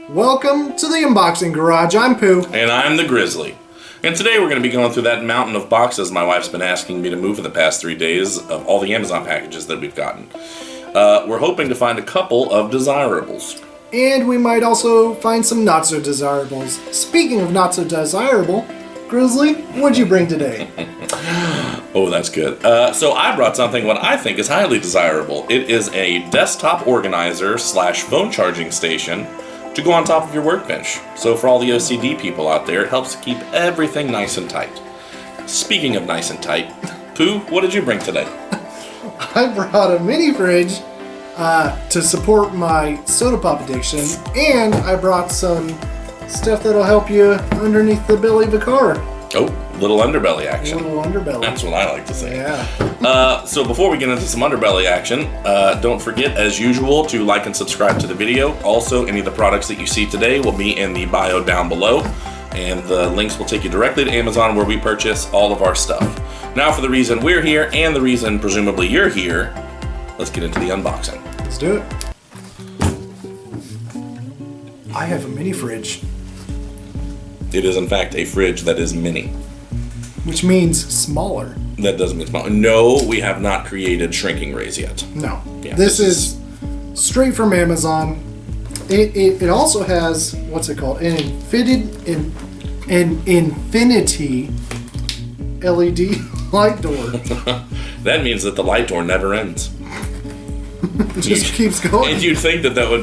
Welcome to the Unboxing Garage. I'm Pooh. And I'm the Grizzly. And today we're going to be going through that mountain of boxes my wife's been asking me to move for the past 3 days of all the Amazon packages that we've gotten. We're hoping to find a couple of desirables. And we might also find some not so desirables. Speaking of not so desirable, Grizzly, what'd you bring today? Oh, that's good. So I brought something what I think is highly desirable. It is a desktop organizer / phone charging station to go on top of your workbench. So for all the OCD people out there, it helps to keep everything nice and tight. Speaking of nice and tight, Pooh, what did you bring today? I brought a mini fridge to support my soda pop addiction, and I brought some stuff that'll help you underneath the belly of a car. Oh, little underbelly action. Little underbelly. That's what I like to say. Yeah. So before we get into some underbelly action, don't forget, as usual, to like and subscribe to the video. Also, any of the products that you see today will be in the bio down below, and the links will take you directly to Amazon where we purchase all of our stuff. Now for the reason we're here, and the reason presumably you're here, let's get into the unboxing. Let's do it. I have a mini fridge. It is, in fact, a fridge that is mini. Which means smaller. That doesn't mean smaller. No, we have not created shrinking rays yet. No. Yeah, this is straight from Amazon. It also has, what's it called? An infinity LED light door. That means that the light door never ends. It just keeps going. And you'd think that would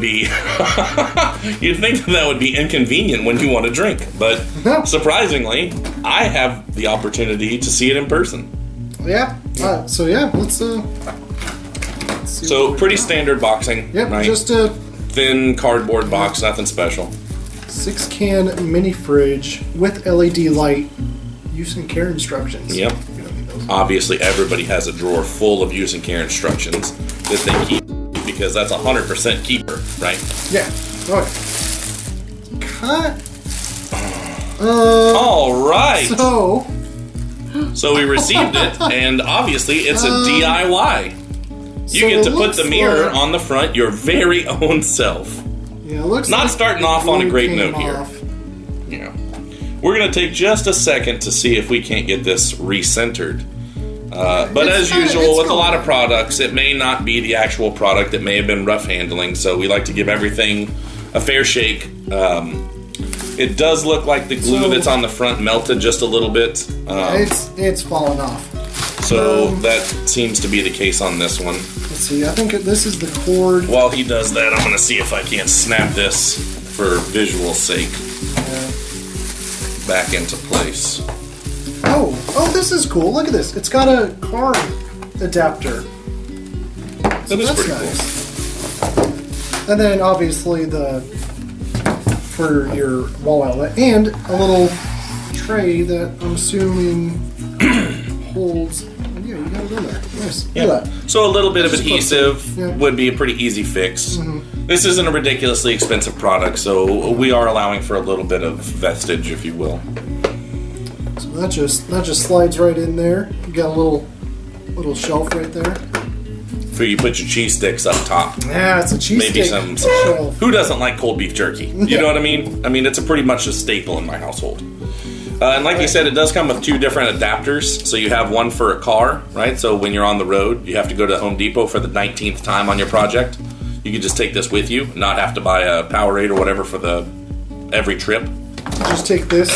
be inconvenient when you want to drink, but No. surprisingly, I have the opportunity to see it in person. Yeah. Let's see. So pretty standard boxing. Yep. Right? Just a Thin cardboard box, nothing special. 6-can mini fridge with LED light. Use and care instructions. Yep. You don't need those. Obviously, everybody has a drawer full of use and care instructions that they keep because that's 100% keeper, right? Yeah. Okay. Cut. All right. So we received it, and obviously it's a DIY. You so get to it put looks the mirror like- on the front, your very own self. yeah, it looks Not like starting off on a glue great came note here. off. Yeah. We're going to take just a second to see if we can't get this recentered. But It's as kinda- usual, it's with a lot going. of products, it may not be the actual product. It may have been rough handling, so we like to give everything a fair shake. It does look like the glue So- that's on the front melted just a little bit. It's fallen off. So that seems to be the case on this one. Let's see. I think this is the cord. While he does that, I'm going to see if I can't snap this for visual sake back into place. Oh, this is cool. Look at this. It's got a card adapter. That is That's pretty nice. And then obviously for your wall outlet and a little tray that I'm assuming holds. Yeah, you got it in there. Nice. Yeah. Look at that. So a little bit of Just adhesive yeah. would be a pretty easy fix. Mm-hmm. This isn't a ridiculously expensive product, so we are allowing for a little bit of vestige, if you will. So that just slides right in there. You got a little shelf right there. So you put your cheese sticks up top. Yeah, it's a cheesesteak Maybe some. shelf. Who doesn't like cold beef jerky? You Yeah. know what I mean? I mean, it's a pretty much a staple in my household. And like you said, it does come with 2 different adapters. So you have one for a car, right? So when you're on the road, you have to go to Home Depot for the 19th time on your project. You can just take this with you, not have to buy a Powerade or whatever for every trip. Just take this,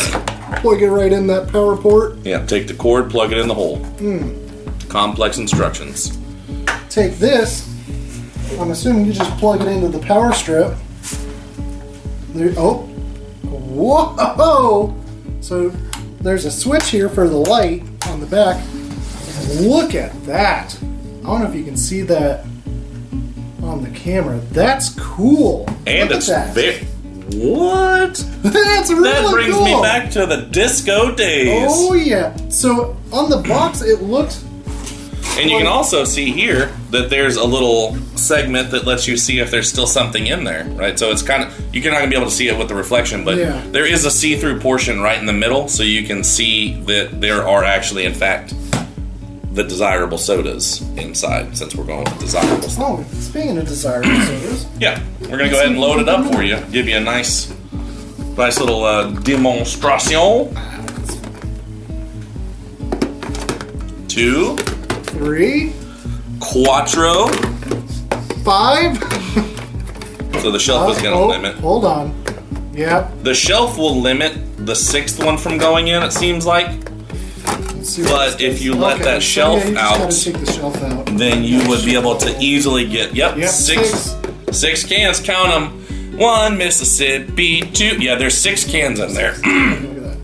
plug it right in that power port. Yeah, take the cord, plug it in the hole. Complex instructions. Take this. I'm assuming you just plug it into the power strip. There. Oh. Whoa! So there's a switch here for the light on the back. Look at that. I don't know if you can see that on the camera. That's cool. And Look it's at that. very... What? That's really That brings cool. me back to the disco days. Oh yeah. So on the box it looks. And you can also see here that there's a little segment that lets you see if there's still something in there, right? So it's kind of, you're not going to be able to see it with the reflection, but Yeah. there is a see-through portion right in the middle, so you can see that there are actually, in fact, the desirable sodas inside, since we're going with desirable stuff. Oh, speaking of desirable sodas. Yeah, we're going to go ahead and load it up for you. Give you a nice little demonstration. 2, 3, 4. 5. So the shelf is going to limit. Hold on. Yep. The shelf will limit the 6th one from going in, it seems like. Let's see But if you let that shelf you out, just gotta take the shelf out. then you would be able to easily get, six cans, count them. 1 Mississippi, 2. Yeah, there's 6 cans in there. Look at that.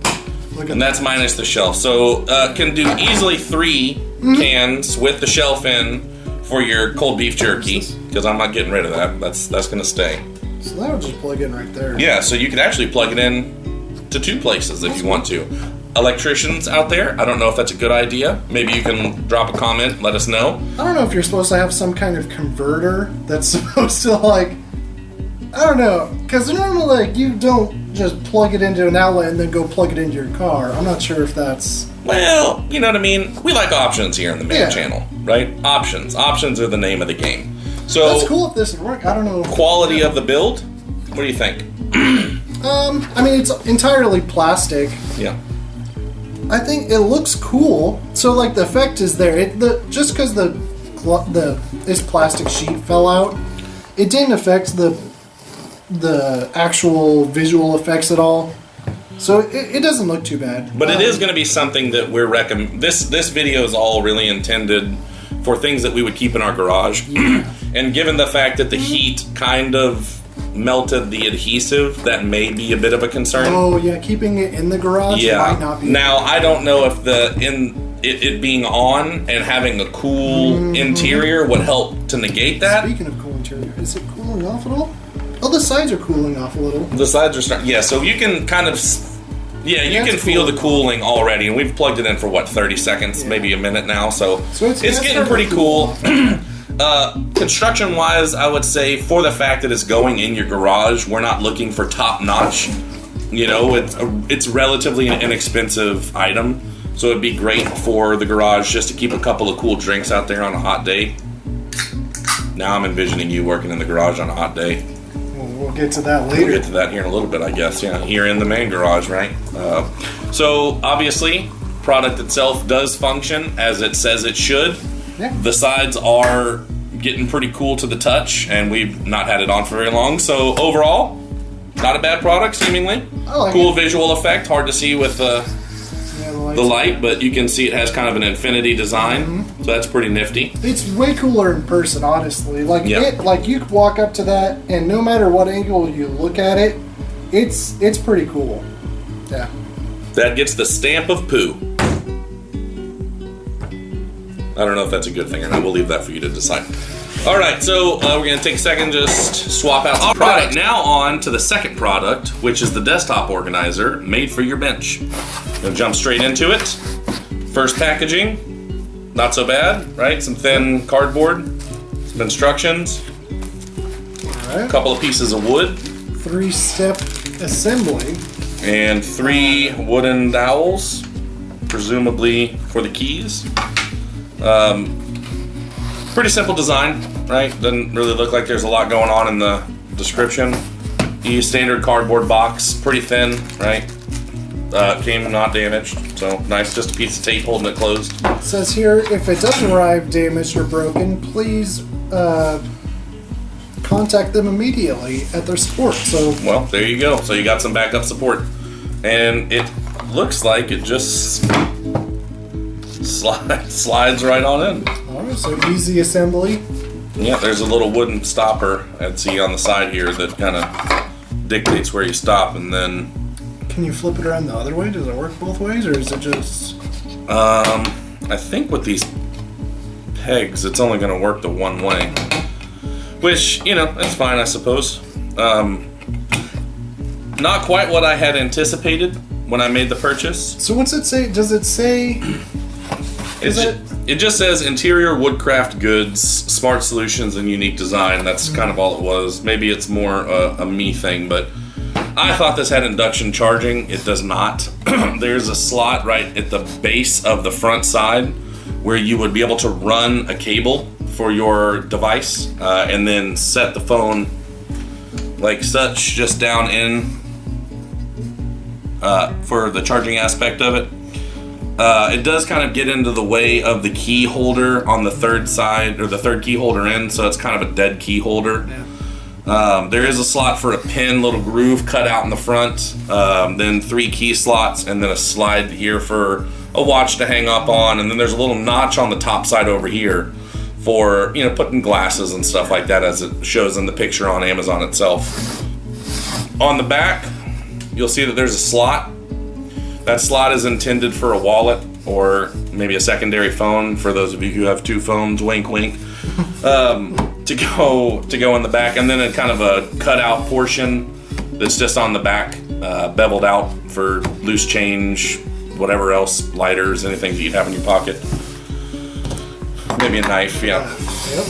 Look at And that's minus the shelf. So can do easily 3 cans with the shelf in for your cold beef jerky, because I'm not getting rid of that. That's going to stay. So that'll just plug in right there. Yeah, so you can actually plug it in to 2 places if you want to. Electricians out there, I don't know if that's a good idea. Maybe you can drop a comment, let us know. I don't know if you're supposed to have some kind of converter that's supposed to, like, I don't know, because normally, like, you don't just plug it into an outlet and then go plug it into your car. I'm not sure if that's... Well, you know what I mean? We like options here in the main Yeah. channel, right? Options. Options are the name of the game. So That's cool if this would work. I don't know. Quality of the build? What do you think? I mean, it's entirely plastic. Yeah. I think it looks cool. So, like, the effect is there. Just because this plastic sheet fell out, it didn't affect the actual visual effects at all. So it doesn't look too bad. But it is going to be something that we're This video is all really intended for things that we would keep in our garage. And given the fact that the heat kind of melted the adhesive, that may be a bit of a concern. Oh yeah, keeping it in the garage might not be. Now I don't know if it being on and having a cool interior would help to negate that. Speaking of cool interior, is it cooling off at all? Oh, the sides are cooling off a little. The sides are starting. Yeah, so you can kind of. Yeah, you can feel the cooling already, and we've plugged it in for 30 seconds, maybe a minute now. So it's getting pretty cool. Construction-wise, I would say for the fact that it's going in your garage, we're not looking for top-notch. You know, it's relatively an inexpensive item, so it'd be great for the garage just to keep a couple of cool drinks out there on a hot day. Now I'm envisioning you working in the garage on a hot day. We'll get to that later. We'll get to that here in a little bit, I guess. Yeah, here in the main garage, right? So obviously, product itself does function as it says it should. Yeah. The sides are getting pretty cool to the touch, and we've not had it on for very long. So overall, not a bad product, seemingly. I like cool it. visual effect. Hard to see with the light, but you can see it has kind of an infinity design, so that's pretty nifty. It's way cooler in person, honestly. Like you could walk up to that, and no matter what angle you look at it, it's pretty cool. Yeah. That gets the stamp of Pooh. I don't know if that's a good thing or not. We'll leave that for you to decide. All right, so we're going to take a second, just swap out the product. Now on to the second product, which is the desktop organizer made for your bench. Gonna jump straight into it. First packaging, not so bad, right? Some thin cardboard, some instructions, a couple of pieces of wood, 3-step assembly, and 3 wooden dowels, presumably for the keys. Pretty simple design, right? Doesn't really look like there's a lot going on in the description. Standard cardboard box, pretty thin, right? Came not damaged, so nice. Just a piece of tape holding it closed. It says here, if it does arrive damaged or broken, please contact them immediately at their support. So, well, there you go. So you got some backup support, and it looks like it just slides right on in. All right, so easy assembly. Yeah, there's a little wooden stopper I'd see on the side here that kind of dictates where you stop, and then. Can you flip it around the other way? Does it work both ways, or is it just? I think with these pegs, it's only going to work the one way. Which, you know, that's fine, I suppose. Not quite what I had anticipated when I made the purchase. So what's it say? Does it say? It just says interior woodcraft goods, smart solutions, and unique design. That's kind of all it was. Maybe it's more a me thing, but I thought this had induction charging. It does not. There's a slot right at the base of the front side where you would be able to run a cable for your device and then set the phone like such, just down in for the charging aspect of it. It does kind of get into the way of the key holder on the third side, or the third key holder in, so it's kind of a dead key holder. Yeah. There is a slot for a pin, little groove cut out in the front, then 3 key slots, and then a slide here for a watch to hang up on, and then there's a little notch on the top side over here for, you know, putting glasses and stuff like that, as it shows in the picture on Amazon itself. On the back, you'll see that there's a slot. That slot is intended for a wallet or maybe a secondary phone, for those of you who have 2 phones, wink wink, to go in the back, and then a kind of a cutout portion that's just on the back, beveled out for loose change, whatever else, lighters, anything that you'd have in your pocket. Maybe a knife, yeah. Yep.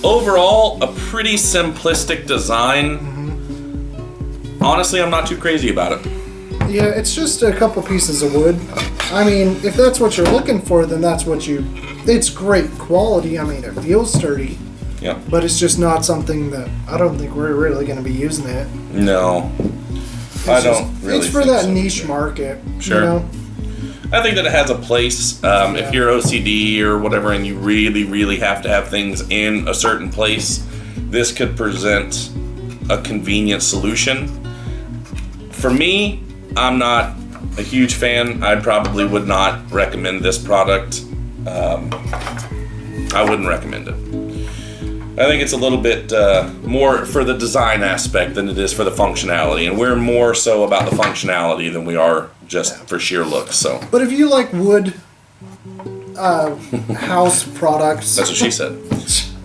Overall, a pretty simplistic design. Mm-hmm. Honestly, I'm not too crazy about it. Yeah, it's just a couple pieces of wood. I mean, if that's what you're looking for, then that's what you... It's great quality. I mean, it feels sturdy. Yeah. But it's just not something that... I don't think we're really going to be using it. No. I don't really It's for think that so. niche market. Sure. You know? I think that it has a place. If you're OCD or whatever and you really, really have to have things in a certain place, this could present a convenient solution. For me, I'm not a huge fan. I probably would not recommend this product. I wouldn't recommend it. I think it's a little bit more for the design aspect than it is for the functionality, and we're more so about the functionality than we are just for sheer looks. So, but if you like wood house products, that's what she said.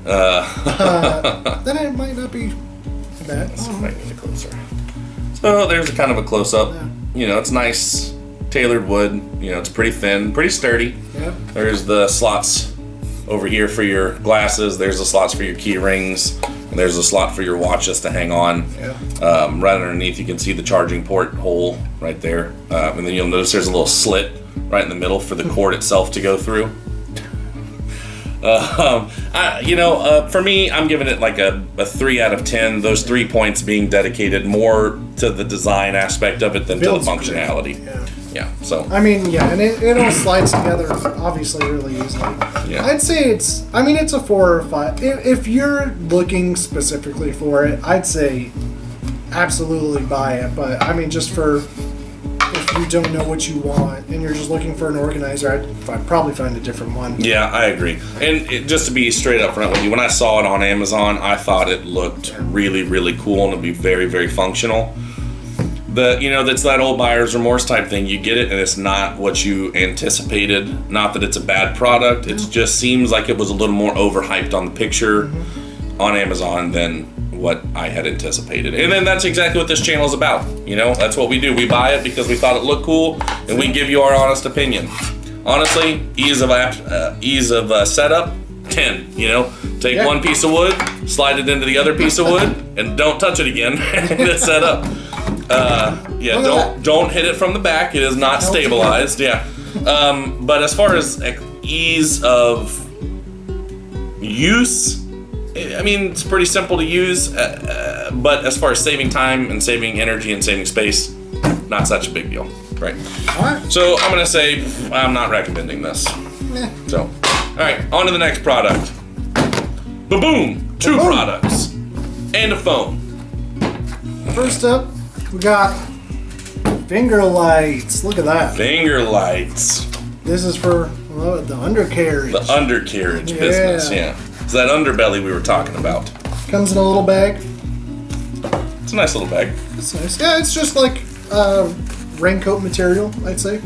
Then it might not be bad. Let's see if I can get it closer. So there's a kind of a close-up. Yeah. You know, it's nice tailored wood. You know, it's pretty thin, pretty sturdy. Yeah. There's the slots over here for your glasses. There's the slots for your key rings. And there's a slot for your watches to hang on. Yeah. Right underneath, you can see the charging port hole right there. And then you'll notice there's a little slit right in the middle for the cord itself to go through. For me, I'm giving it like a 3 out of 10. Those 3 points being dedicated more to the design aspect of it than to the functionality. Yeah. So. I mean, yeah, and it all slides together obviously really easily. Yeah. I'd say it's a 4 or 5. If you're looking specifically for it, I'd say absolutely buy it. But I mean, just for if you don't know what you want and you're just looking for an organizer, I'd probably find a different one. Yeah, I agree. And just to be straight up front with you, when I saw it on Amazon, I thought it looked really, really cool and it'd be very, very functional. That's that old buyer's remorse type thing. You get it and it's not what you anticipated. Not that it's a bad product. It just seems like it was a little more overhyped on the picture on Amazon than what I had anticipated. And then that's exactly what this channel is about. You know, that's what we do. We buy it because we thought it looked cool and we give you our honest opinion. Honestly, ease of setup, 10. You know, take one piece of wood, slide it into the other piece of wood, and don't touch it again, and it's set up. Don't hit it from the back. It is not stabilized. Yeah. But as far as ease of use, I mean, it's pretty simple to use. But as far as saving time and saving energy and saving space, not such a big deal. Right. All right. So I'm gonna say I'm not recommending this. So, all right, on to the next product. Ba-boom! 2 products and a phone. First up, we got finger lights. Look at that. Finger lights. This is for the undercarriage. The undercarriage business, yeah. It's that underbelly we were talking about. Comes in a little bag. It's a nice little bag. It's nice. Yeah, it's just like raincoat material, I'd say.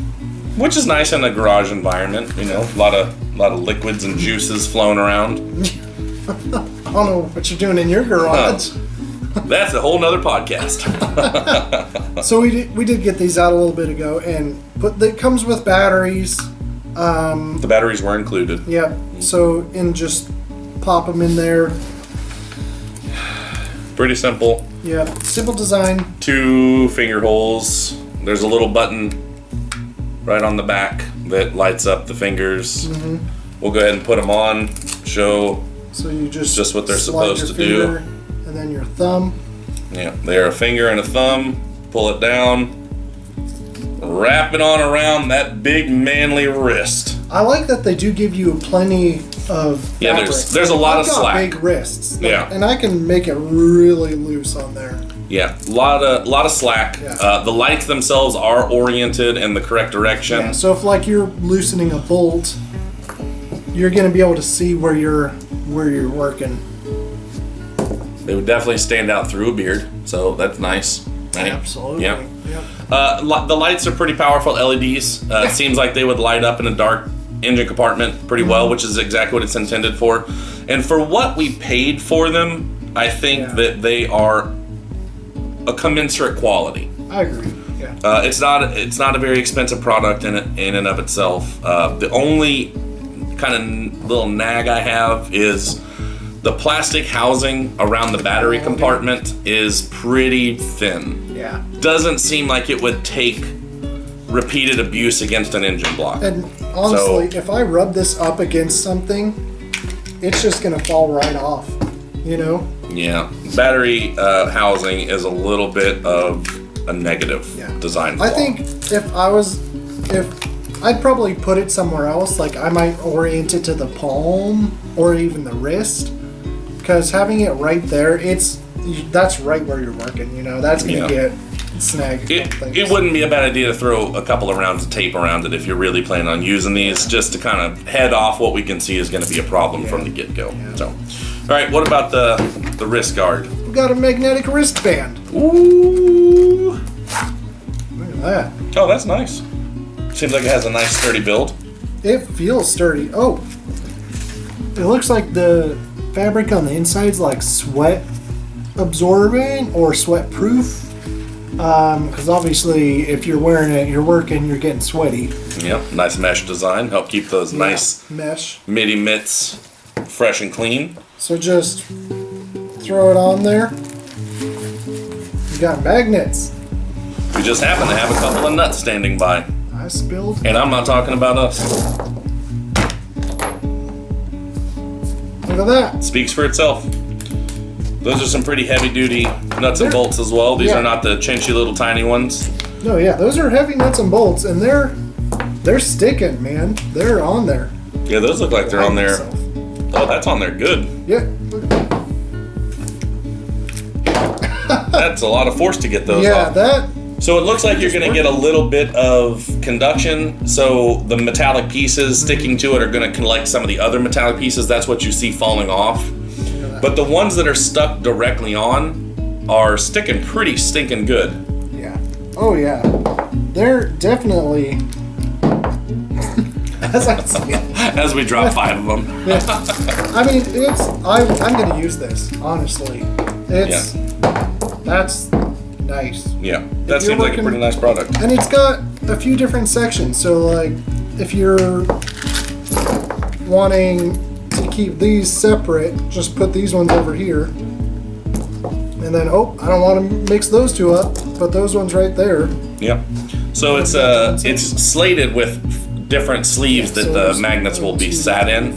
Which is nice in a garage environment, you know. A lot of liquids and juices flowing around. I don't know what you're doing in your garage. That's a whole nother podcast. So we did get these out a little bit ago, and it comes with batteries. The batteries were included. Yeah. So just pop them in there. Pretty simple. Yeah. Simple design. 2 finger holes. There's a little button right on the back that lights up the fingers. Mm-hmm. We'll go ahead and put them on. Show So you just what they're slide supposed your to do. finger, and then your thumb. Yeah, they're a finger and a thumb. Pull it down. Wrap it on around that big manly wrist. I like that they do give you plenty of fabric. There's a lot I've of got slack. big wrists. Yeah. And I can make it really loose on there. Yeah, a lot of slack. Yeah. The lights themselves are oriented in the correct direction. Yeah, so if like you're loosening a bolt, you're gonna be able to see where you're working. They would definitely stand out through a beard, so that's nice. Right? Absolutely. Yeah. Yep. The lights are pretty powerful LEDs. It seems like they would light up in a dark engine compartment pretty well, which is exactly what it's intended for. And for what we paid for them, I think that they are a commensurate quality. I agree. Yeah. It's not a very expensive product in and of itself. The only kind of little nag I have is the plastic housing around the battery compartment is pretty thin. Yeah. Doesn't seem like it would take repeated abuse against an engine block. And honestly, if I rub this up against something, it's just gonna fall right off. You know? Yeah, battery housing is a little bit of a negative design flaw. I think if I'd probably put it somewhere else, like I might orient it to the palm or even the wrist, because having it right there, that's right where you're working. You know, that's gonna get snagged. It wouldn't be a bad idea to throw a couple of rounds of tape around it if you're really planning on using these, just to kind of head off what we can see is going to be a problem from the get-go. Yeah. So, all right, what about the wrist guard? We got a magnetic wristband. Ooh. Look at that. Oh, that's nice. Seems like it has a nice sturdy build. It feels sturdy. Oh, it looks like the fabric on the inside's like sweat absorbent or sweat proof. Because obviously, if you're wearing it, you're working, you're getting sweaty. Yep, nice mesh design. Help keep those nice mesh MIDI mitts fresh and clean. So just throw it on there. You got magnets. We just happen to have a couple of nuts standing by. I spilled. And I'm not talking about us. Look at that. Speaks for itself. Those are some pretty heavy-duty nuts and bolts as well. These are not the chinchy little tiny ones. No, yeah, those are heavy nuts and bolts, and they're sticking, man. They're on there. Yeah, those look like they're on there. Oh, that's on there good. Yeah. That's a lot of force to get those Yeah, off. that. So it looks like you're going to get a little bit of conduction. So the metallic pieces sticking to it are going to collect some of the other metallic pieces. That's what you see falling off. But the ones that are stuck directly on are sticking pretty stinking good. Yeah. Oh yeah. They're definitely. As we drop 5 of them. Yeah. I mean, I'm gonna use this honestly. That's nice. Yeah, that seems like a pretty nice product. And it's got a few different sections. So like, if you're wanting to keep these separate, just put these ones over here. And then, I don't want to mix those two up. Put those ones right there. Yeah. So it's slated with different sleeves that the magnets will be sat in.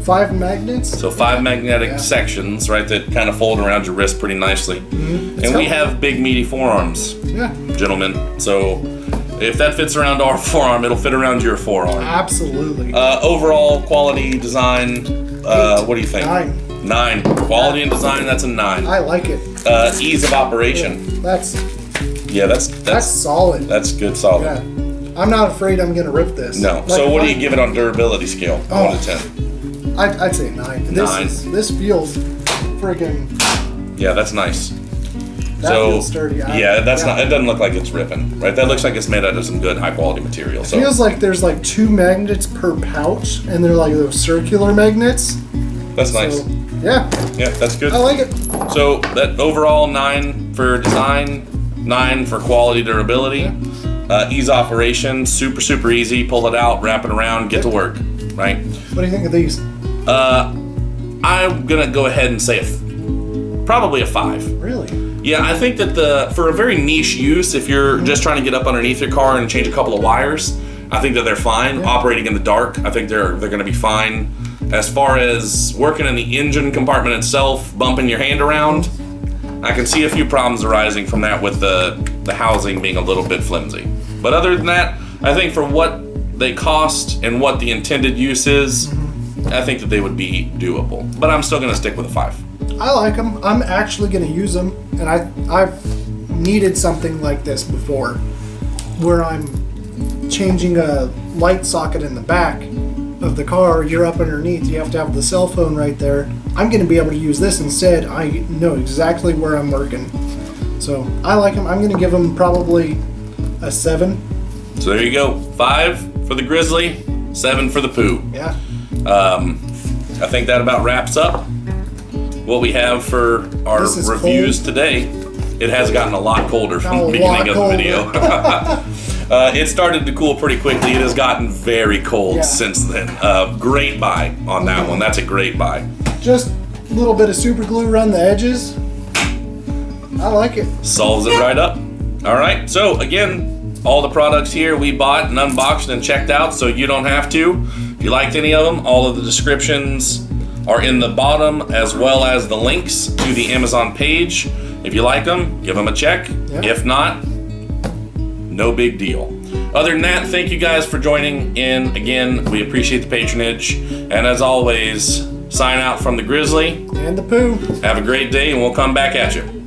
5 magnets. So 5 magnetic sections, right, that kind of fold around your wrist pretty nicely. And we have big meaty forearms, gentlemen. So if that fits around our forearm, it'll fit around your forearm. Absolutely. Overall quality, design, what do you think? 9. Quality and design, that's a 9. I like it. Ease of operation. That's solid. That's good solid. Yeah. I'm not afraid I'm gonna rip this. No. Like, so what do you give it on durability scale? 1 to 10. I'd say 9. 9. This feels friggin'. Yeah, that's nice. That feels sturdy. It doesn't look like it's ripping, right? That looks like it's made out of some good high quality material. So it feels like there's like 2 magnets per pouch, and they're like those circular magnets. That's nice. Yeah. Yeah, that's good. I like it. So that overall 9 for design, 9 for quality durability, ease operation, super easy. Pull it out, wrap it around, get to work, right? What do you think of these? I'm gonna go ahead and say probably a 5. Really? Yeah, I think that for a very niche use, if you're just trying to get up underneath your car and change a couple of wires, I think that they're fine operating in the dark. I think they're going to be fine. As far as working in the engine compartment itself, bumping your hand around, I can see a few problems arising from that with the housing being a little bit flimsy. But other than that, I think for what they cost and what the intended use is, I think that they would be doable. But I'm still going to stick with a 5. I like them. I'm actually going to use them, and I've needed something like this before, where I'm changing a light socket in the back of the car. You're up underneath. You have to have the cell phone right there. I'm going to be able to use this instead. I know exactly where I'm working. So I like them. I'm going to give them probably a 7. So there you go. 5 for the Grizzly, 7 for the Pooh. Yeah. I think that about wraps up what we have for our reviews today. It has gotten a lot colder from the beginning of the video. It started to cool pretty quickly. It has gotten very cold since then. Great buy on that one. That's a great buy. Just a little bit of super glue around the edges. I like it. Solves it right up. All right. So again, all the products here we bought and unboxed and checked out, so you don't have to. If you liked any of them, all of the descriptions are in the bottom, as well as the links to the Amazon page. If you like them, give them a check. Yeah. If not, no big deal. Other than that, thank you guys for joining in. Again, we appreciate the patronage. And as always, sign out from the Grizzly and the Pooh. Have a great day, and we'll come back at you.